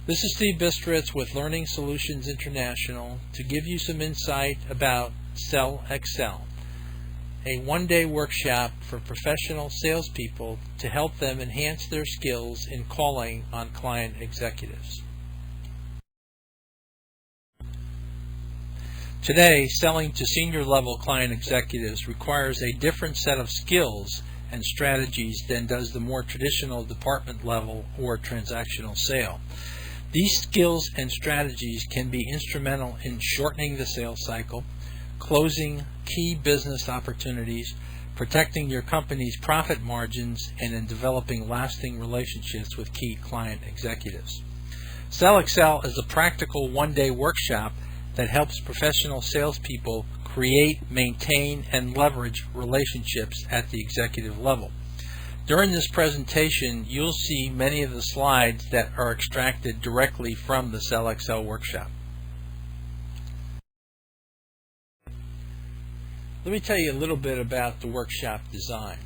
This is Steve Bistritz with Learning Solutions International to give you some insight about SellXL, a one-day workshop for professional salespeople to help them enhance their skills in calling on client executives. Today, selling to senior-level client executives requires a different set of skills and strategies than does the more traditional department level or transactional sale. These skills and strategies can be instrumental in shortening the sales cycle, closing key business opportunities, protecting your company's profit margins, and in developing lasting relationships with key client executives. SellXL is a practical one-day workshop that helps professional salespeople create, maintain, and leverage relationships at the executive level. During this presentation, you'll see many of the slides that are extracted directly from the SellXL workshop. Let me tell you a little bit about the workshop design.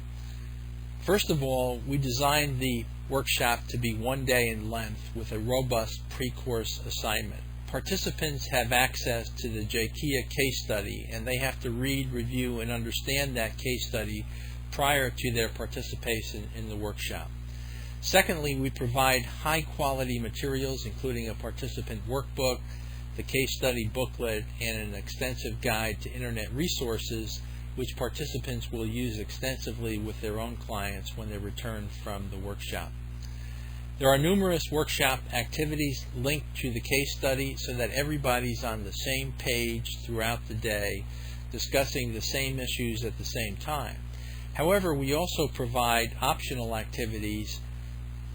First of all, we designed the workshop to be one day in length with a robust pre-course assignment. Participants have access to the JKIA case study, and they have to read, review, and understand that case study prior to their participation in the workshop. Secondly, we provide high-quality materials, including a participant workbook, the case study booklet, and an extensive guide to internet resources, which participants will use extensively with their own clients when they return from the workshop. There are numerous workshop activities linked to the case study so that everybody's on the same page throughout the day, discussing the same issues at the same time. However, we also provide optional activities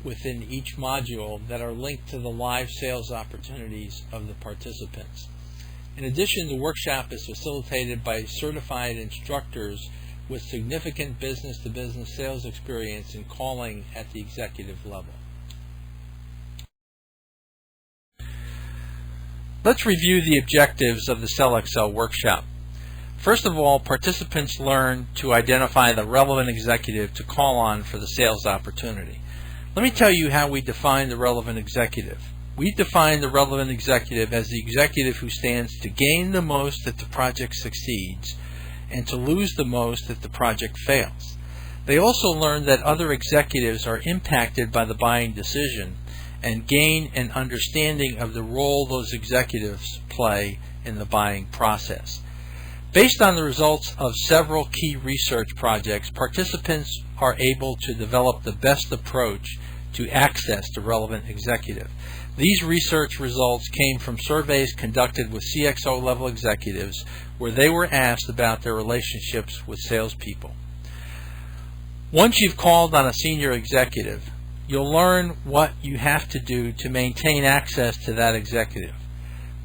within each module that are linked to the live sales opportunities of the participants. In addition, the workshop is facilitated by certified instructors with significant business-to-business sales experience in calling at the executive level. Let's review the objectives of the SellXL workshop. First of all, participants learn to identify the relevant executive to call on for the sales opportunity. Let me tell you how we define the relevant executive. We define the relevant executive as the executive who stands to gain the most if the project succeeds and to lose the most if the project fails. They also learn that other executives are impacted by the buying decision and gain an understanding of the role those executives play in the buying process. Based on the results of several key research projects, participants are able to develop the best approach to access the relevant executive. These research results came from surveys conducted with CXO level executives where they were asked about their relationships with salespeople. Once you've called on a senior executive, you'll learn what you have to do to maintain access to that executive.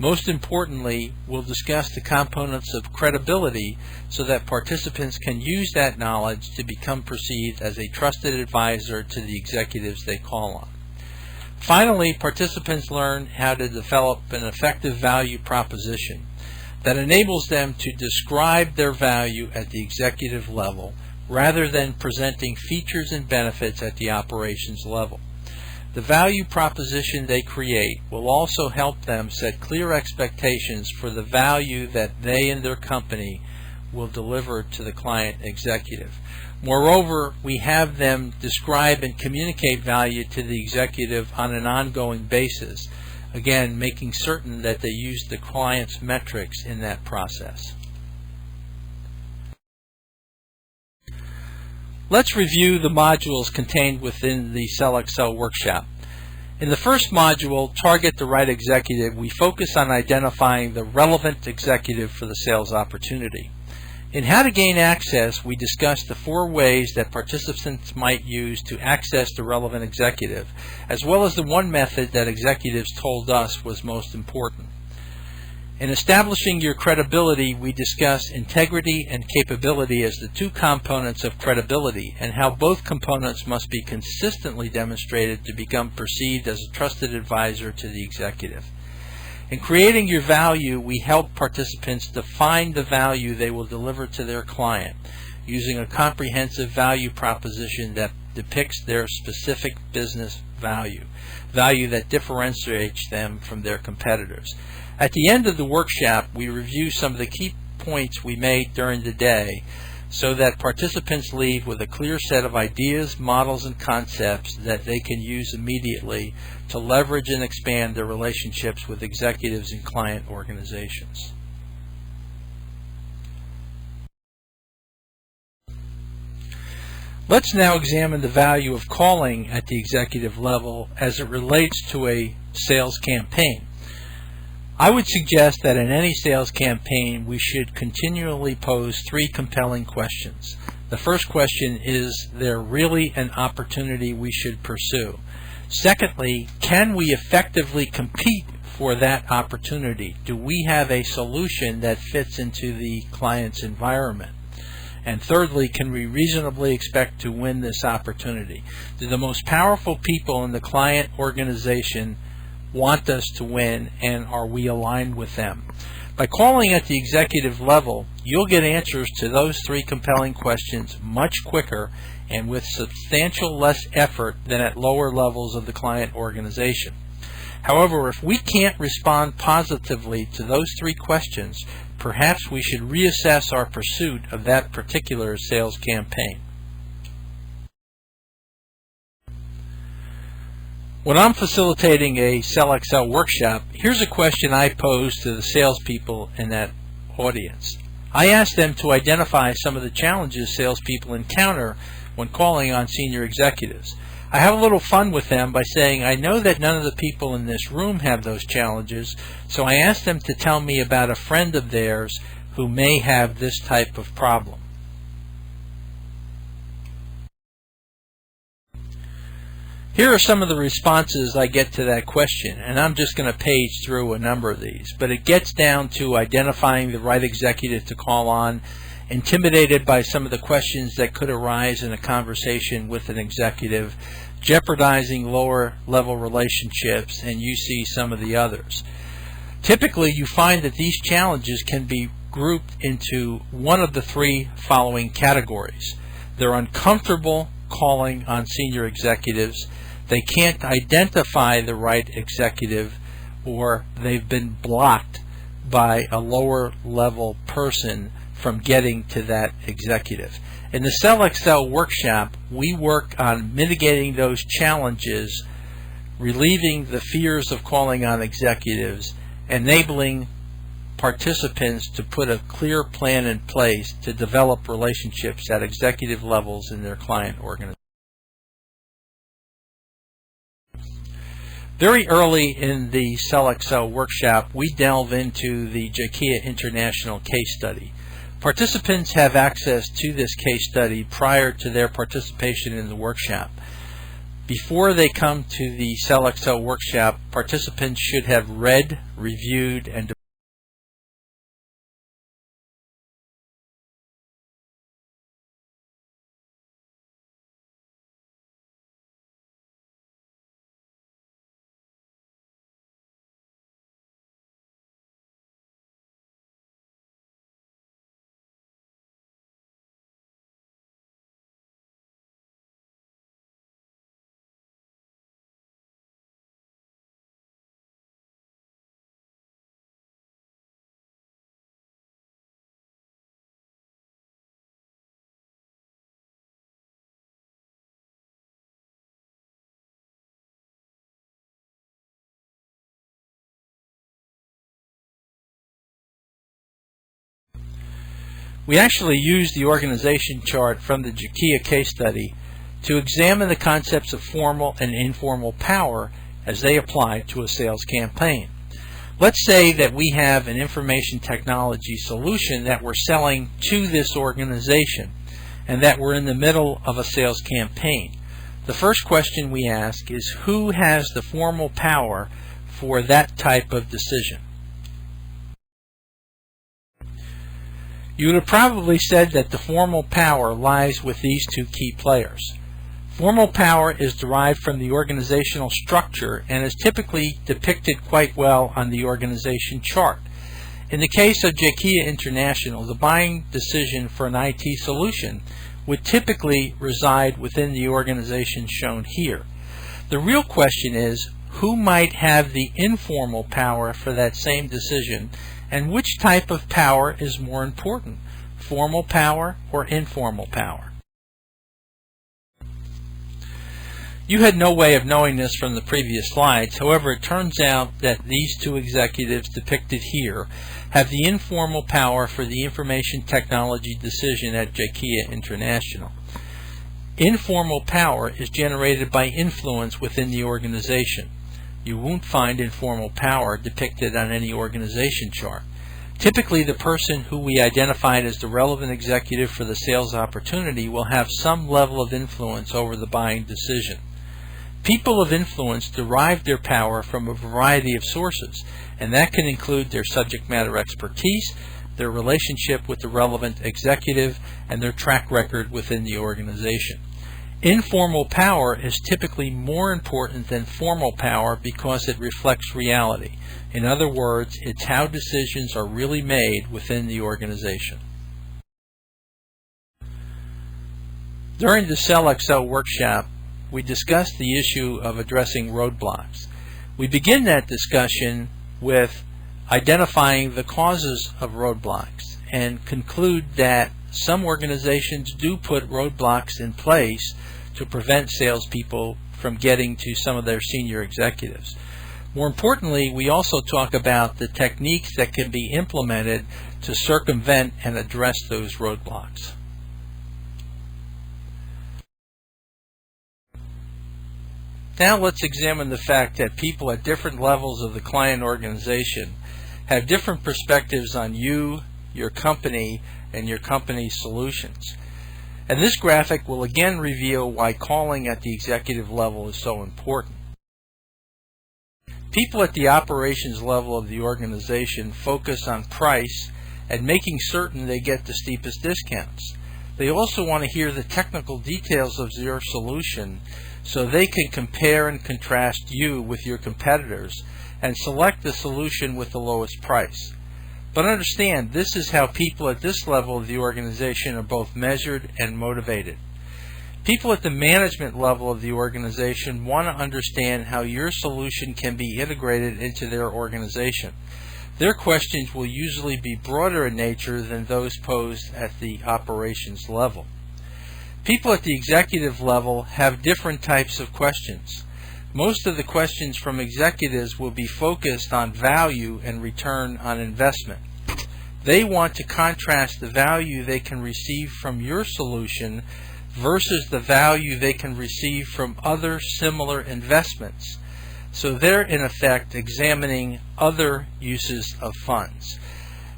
Most importantly, we'll discuss the components of credibility so that participants can use that knowledge to become perceived as a trusted advisor to the executives they call on. Finally, participants learn how to develop an effective value proposition that enables them to describe their value at the executive level rather than presenting features and benefits at the operations level. The value proposition they create will also help them set clear expectations for the value that they and their company will deliver to the client executive. Moreover, we have them describe and communicate value to the executive on an ongoing basis, again making certain that they use the client's metrics in that process. Let's review the modules contained within the SellXL workshop. In the first module, Target the Right Executive, we focus on identifying the relevant executive for the sales opportunity. In How to Gain Access, we discuss the 4 ways that participants might use to access the relevant executive, as well as the one method that executives told us was most important. In establishing your credibility, we discuss integrity and capability as the 2 components of credibility and how both components must be consistently demonstrated to become perceived as a trusted advisor to the executive. In creating your value, we help participants define the value they will deliver to their client. using a comprehensive value proposition that depicts their specific business value that differentiates them from their competitors. At the end of the workshop, we review some of the key points we made during the day so that participants leave with a clear set of ideas, models, and concepts that they can use immediately to leverage and expand their relationships with executives and client organizations. Let's now examine the value of calling at the executive level as it relates to a sales campaign. I would suggest that in any sales campaign we should continually pose three compelling questions. The first question is there really an opportunity we should pursue? Secondly, can we effectively compete for that opportunity? Do we have a solution that fits into the client's environment? And thirdly, can we reasonably expect to win this opportunity? Do the most powerful people in the client organization want us to win, and are we aligned with them? By calling at the executive level, you'll get answers to those three compelling questions much quicker and with substantial less effort than at lower levels of the client organization. However, if we can't respond positively to those three questions, perhaps we should reassess our pursuit of that particular sales campaign. When I'm facilitating a SellXL workshop, here's a question I pose to the salespeople in that audience. I ask them to identify some of the challenges salespeople encounter when calling on senior executives. I have a little fun with them by saying, I know that none of the people in this room have those challenges, so I ask them to tell me about a friend of theirs who may have this type of problem. Here are some of the responses I get to that question, and I'm just going to page through a number of these, but it gets down to identifying the right executive to call on, intimidated by some of the questions that could arise in a conversation with an executive, jeopardizing lower level relationships, and you see some of the others. Typically, you find that these challenges can be grouped into one of the three following categories. They're uncomfortable calling on senior executives, they can't identify the right executive, or they've been blocked by a lower level person from getting to that executive. In the SellXL workshop, we work on mitigating those challenges, relieving the fears of calling on executives, enabling participants to put a clear plan in place to develop relationships at executive levels in their client organization. Very early in the SellXL workshop, we delve into the JAKIA International case study. Participants have access to this case study prior to their participation in the workshop. Before they come to the SellXL workshop, participants should have read, reviewed, and we actually use the organization chart from the JAKIA case study to examine the concepts of formal and informal power as they apply to a sales campaign. Let's say that we have an information technology solution that we're selling to this organization and that we're in the middle of a sales campaign. The first question we ask is, who has the formal power for that type of decision? You would have probably said that the formal power lies with these two key players. Formal power is derived from the organizational structure and is typically depicted quite well on the organization chart. In the case of JAKIA International, the buying decision for an IT solution would typically reside within the organization shown here. The real question is, who might have the informal power for that same decision, and which type of power is more important, formal power or informal power? You had no way of knowing this from the previous slides. However, it turns out that these two executives depicted here have the informal power for the information technology decision at JAKIA International. Informal power is generated by influence within the organization. You won't find informal power depicted on any organization chart. Typically, the person who we identified as the relevant executive for the sales opportunity will have some level of influence over the buying decision. People of influence derive their power from a variety of sources, and that can include their subject matter expertise, their relationship with the relevant executive, and their track record within the organization. Informal power is typically more important than formal power because it reflects reality. In other words, it's how decisions are really made within the organization. During the SellXL workshop, we discussed the issue of addressing roadblocks. We begin that discussion with identifying the causes of roadblocks and conclude that some organizations do put roadblocks in place to prevent salespeople from getting to some of their senior executives. More importantly, we also talk about the techniques that can be implemented to circumvent and address those roadblocks. Now let's examine the fact that people at different levels of the client organization have different perspectives on you, your company, and your company's solutions. And this graphic will again reveal why calling at the executive level is so important. People at the operations level of the organization focus on price and making certain they get the steepest discounts. They also want to hear the technical details of your solution so they can compare and contrast you with your competitors and select the solution with the lowest price. But understand, this is how people at this level of the organization are both measured and motivated. People at the management level of the organization want to understand how your solution can be integrated into their organization. Their questions will usually be broader in nature than those posed at the operations level. People at the executive level have different types of questions. Most of the questions from executives will be focused on value and return on investment. They want to contrast the value they can receive from your solution versus the value they can receive from other similar investments. So they're in effect examining other uses of funds.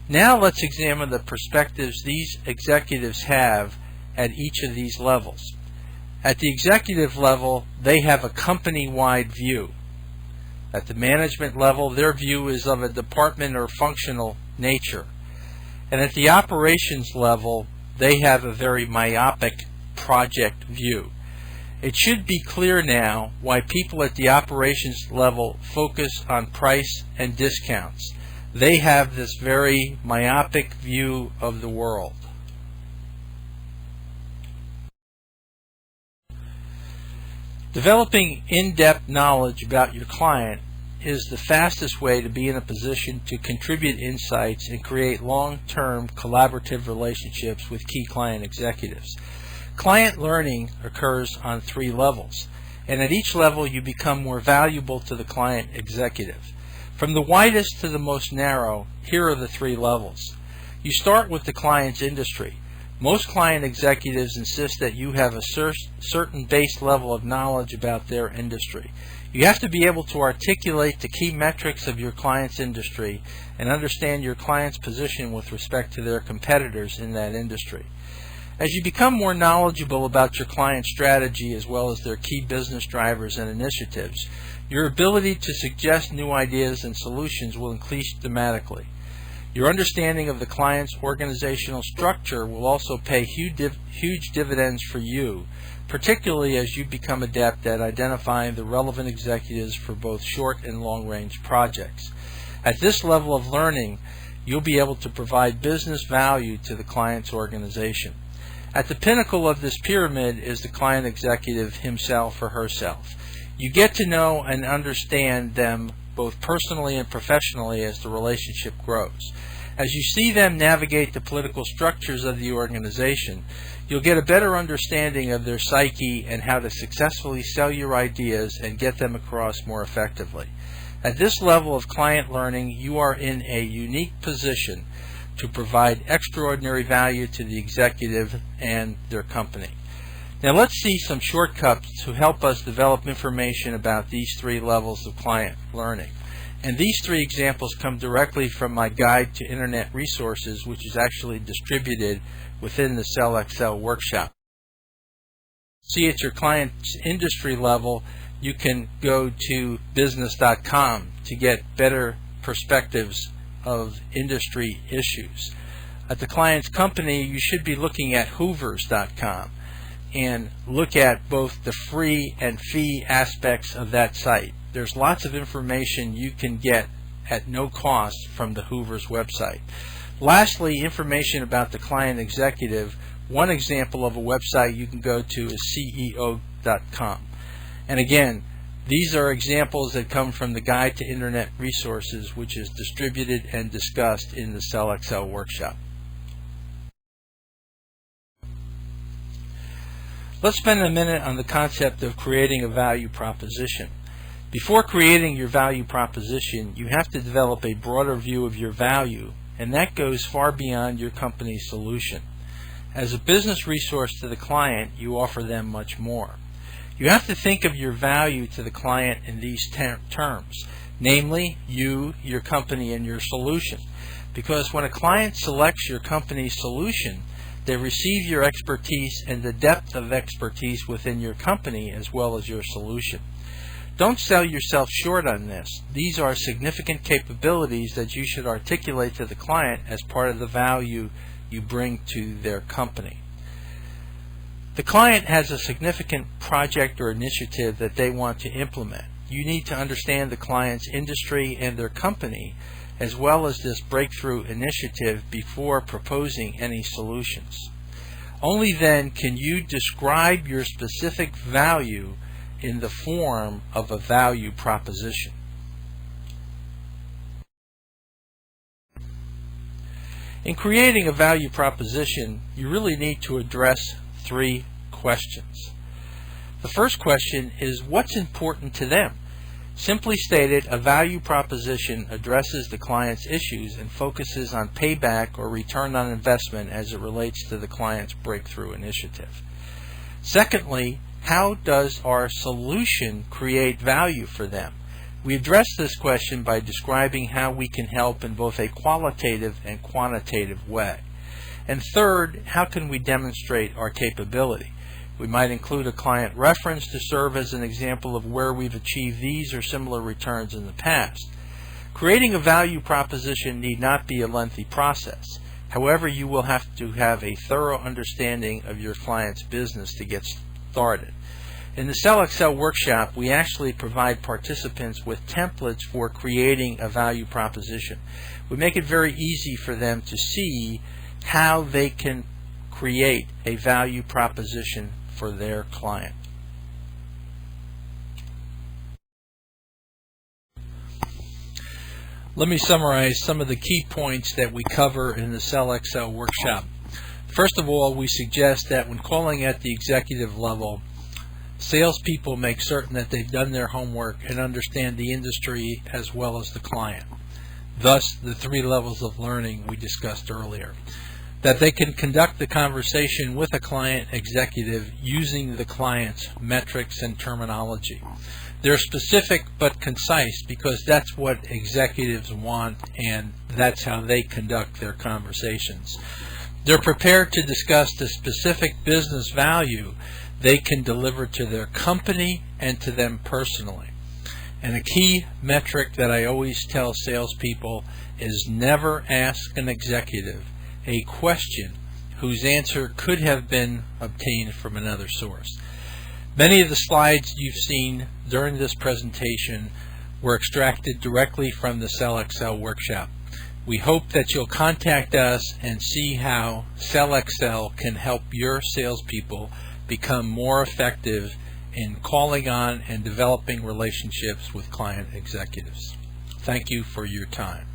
Now let's examine the perspectives these executives have at each of these levels. At the executive level, they have a company-wide view. At the management level, their view is of a department or functional nature. And at the operations level, they have a very myopic project view. It should be clear now why people at the operations level focus on price and discounts. They have this very myopic view of the world. Developing in-depth knowledge about your client is the fastest way to be in a position to contribute insights and create long-term collaborative relationships with key client executives. Client learning occurs on 3 levels, and at each level you become more valuable to the client executive. From the widest to the most narrow, here are the 3 levels. You start with the client's industry. Most client executives insist that you have a certain base level of knowledge about their industry. You have to be able to articulate the key metrics of your client's industry and understand your client's position with respect to their competitors in that industry. As you become more knowledgeable about your client's strategy as well as their key business drivers and initiatives, your ability to suggest new ideas and solutions will increase dramatically. Your understanding of the client's organizational structure will also pay huge dividends for you, particularly as you become adept at identifying the relevant executives for both short and long-range projects. At this level of learning, you'll be able to provide business value to the client's organization. At the pinnacle of this pyramid is the client executive himself or herself. You get to know and understand them both personally and professionally as the relationship grows. As you see them navigate the political structures of the organization, you'll get a better understanding of their psyche and how to successfully sell your ideas and get them across more effectively. At this level of client learning, you are in a unique position to provide extraordinary value to the executive and their company. Now let's see some shortcuts to help us develop information about these three levels of client learning. And these three examples come directly from my guide to internet resources, which is actually distributed within the SellXL workshop. See, at your client's industry level, you can go to business.com to get better perspectives of industry issues. At the client's company, you should be looking at hoovers.com and look at both the free and fee aspects of that site. There's lots of information you can get at no cost from the Hoover's website. Lastly, information about the client executive. One example of a website you can go to is CEO.com. And again, these are examples that come from the Guide to Internet Resources, which is distributed and discussed in the SellXL workshop. Let's spend a minute on the concept of creating a value proposition. Before creating your value proposition, you have to develop a broader view of your value, and that goes far beyond your company's solution. As a business resource to the client, you offer them much more. You have to think of your value to the client in these terms, namely you, your company, and your solution. Because when a client selects your company's solution, they receive your expertise and the depth of expertise within your company as well as your solution. Don't sell yourself short on this. These are significant capabilities that you should articulate to the client as part of the value you bring to their company. The client has a significant project or initiative that they want to implement. You need to understand the client's industry and their company as well as this breakthrough initiative before proposing any solutions. Only then can you describe your specific value in the form of a value proposition. In creating a value proposition, you really need to address three questions. The first question is, what's important to them? Simply stated, a value proposition addresses the client's issues and focuses on payback or return on investment as it relates to the client's breakthrough initiative. Secondly, how does our solution create value for them? We address this question by describing how we can help in both a qualitative and quantitative way. And third, how can we demonstrate our capability? We might include a client reference to serve as an example of where we've achieved these or similar returns in the past. Creating a value proposition need not be a lengthy process. However, you will have to have a thorough understanding of your client's business to get started. In the SellXL workshop, we actually provide participants with templates for creating a value proposition. We make it very easy for them to see how they can create a value proposition for their client. Let me summarize some of the key points that we cover in the SellXL workshop. First of all, we suggest that when calling at the executive level, salespeople make certain that they've done their homework and understand the industry as well as the client. Thus, the three levels of learning we discussed earlier. That they can conduct the conversation with a client executive using the client's metrics and terminology. They're specific but concise because that's what executives want, and that's how they conduct their conversations. They're prepared to discuss the specific business value they can deliver to their company and to them personally. And a key metric that I always tell salespeople is never ask an executive a question whose answer could have been obtained from another source. Many of the slides you've seen during this presentation were extracted directly from the SellXL workshop. We hope that you'll contact us and see how SellXL can help your salespeople become more effective in calling on and developing relationships with client executives. Thank you for your time.